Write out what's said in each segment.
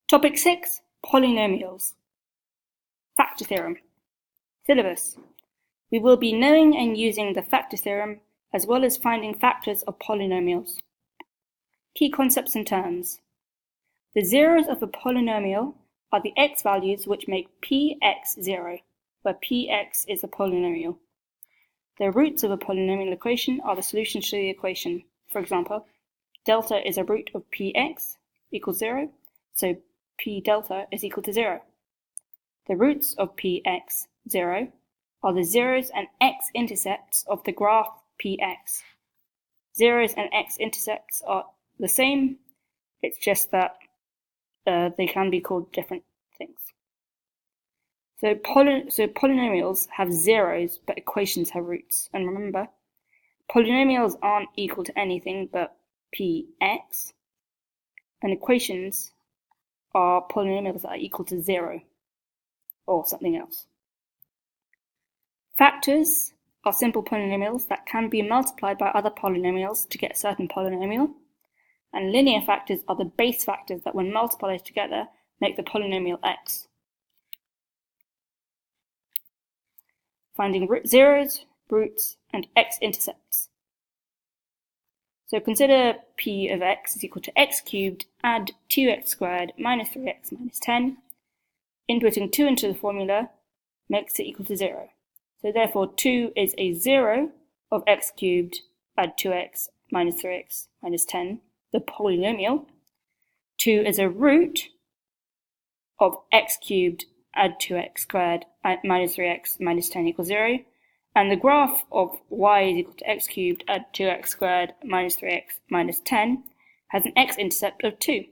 Topic 6, Polynomials. Factor theorem. Syllabus. We will be knowing and using the factor theorem as well as finding factors of polynomials. Key concepts and terms. The zeros of a polynomial are the x values which make px 0, where px is a polynomial. The roots of a polynomial equation are the solutions to the equation. For example, delta is a root of px equals 0, so p delta is equal to 0. The roots of px 0 are the zeros and x-intercepts of the graph px. Zeros and x-intercepts are the same, it's just that they can be called different things. So polynomials have zeros, but equations have roots. And remember, polynomials aren't equal to anything but px, and equations are polynomials that are equal to 0 or something else. Factors are simple polynomials that can be multiplied by other polynomials to get a certain polynomial, and linear factors are the base factors that when multiplied together make the polynomial x. Finding zeros, roots, and x-intercepts. So consider p of x is equal to x cubed, add 2x squared minus 3x minus 10. Inputting 2 into the formula makes it equal to 0. So therefore 2 is a 0 of x cubed, add 2x minus 3x minus 10, the polynomial. 2 is a root of x cubed, add 2x squared, minus 3x minus 10 equals 0. And the graph of y is equal to x cubed, add 2x squared, minus 3x minus 10 has an x-intercept of 2.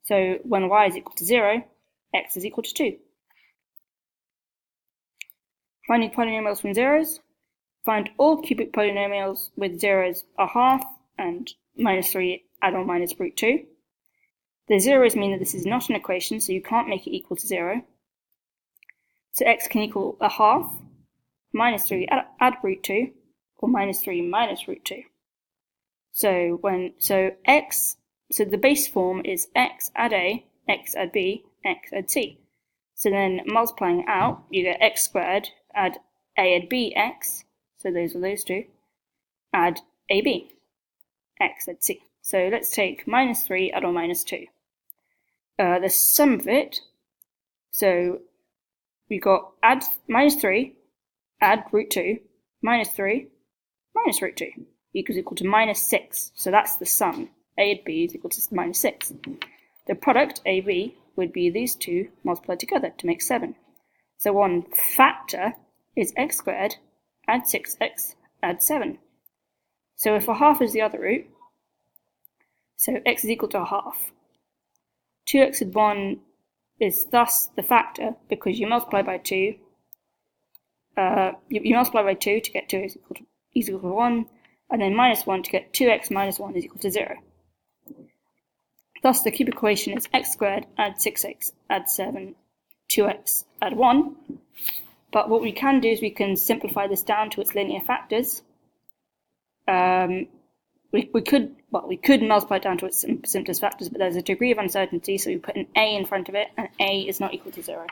So when y is equal to 0, x is equal to 2. Finding polynomials from zeros. Find all cubic polynomials with zeros a half and minus 3 add or minus root 2. The zeros mean that this is not an equation, so you can't make it equal to 0. So x can equal a half, minus 3 add root 2, or minus 3 minus root 2. So the base form is x add a, x add b, x add c. So then multiplying out, you get x squared, add a add b x, so those are those two, add ab, x add c. So let's take minus 3 add or minus 2. The sum of it, so we got add minus 3, add root 2, minus 3, minus root 2, equal to minus 6. So that's the sum. A and b is equal to minus 6. The product, AB, would be these two multiplied together to make 7. So one factor is x squared, add 6x, add 7. So if a half is the other root, so x is equal to a half. 2x add 1 is thus the factor because you multiply by 2. You multiply by 2 to get 2 is equal to 1, and then minus 1 to get 2x minus 1 is equal to 0. Thus the cubic equation is x squared, add 6x, add 7, 2x, add 1. But what we can do is we can simplify this down to its linear factors. We could multiply it down to its simplest factors, but there's a degree of uncertainty, so we put an a in front of it, and a is not equal to 0.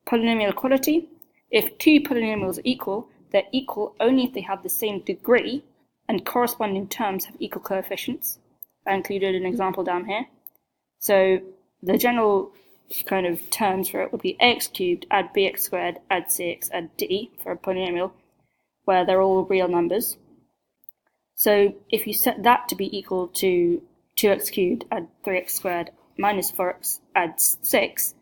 Polynomial equality. If two polynomials are equal, they're equal only if they have the same degree and corresponding terms have equal coefficients. I included an example down here. So the general kind of terms for it would be ax cubed, add bx squared, add cx, add d for a polynomial, where they're all real numbers. So if you set that to be equal to 2x cubed, add 3x squared, minus 4x, add 6,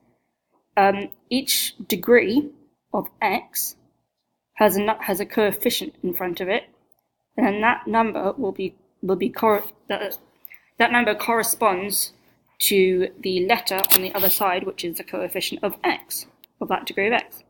each degree of x has a coefficient in front of it, and then that number that number corresponds to the letter on the other side, which is the coefficient of x, of that degree of x.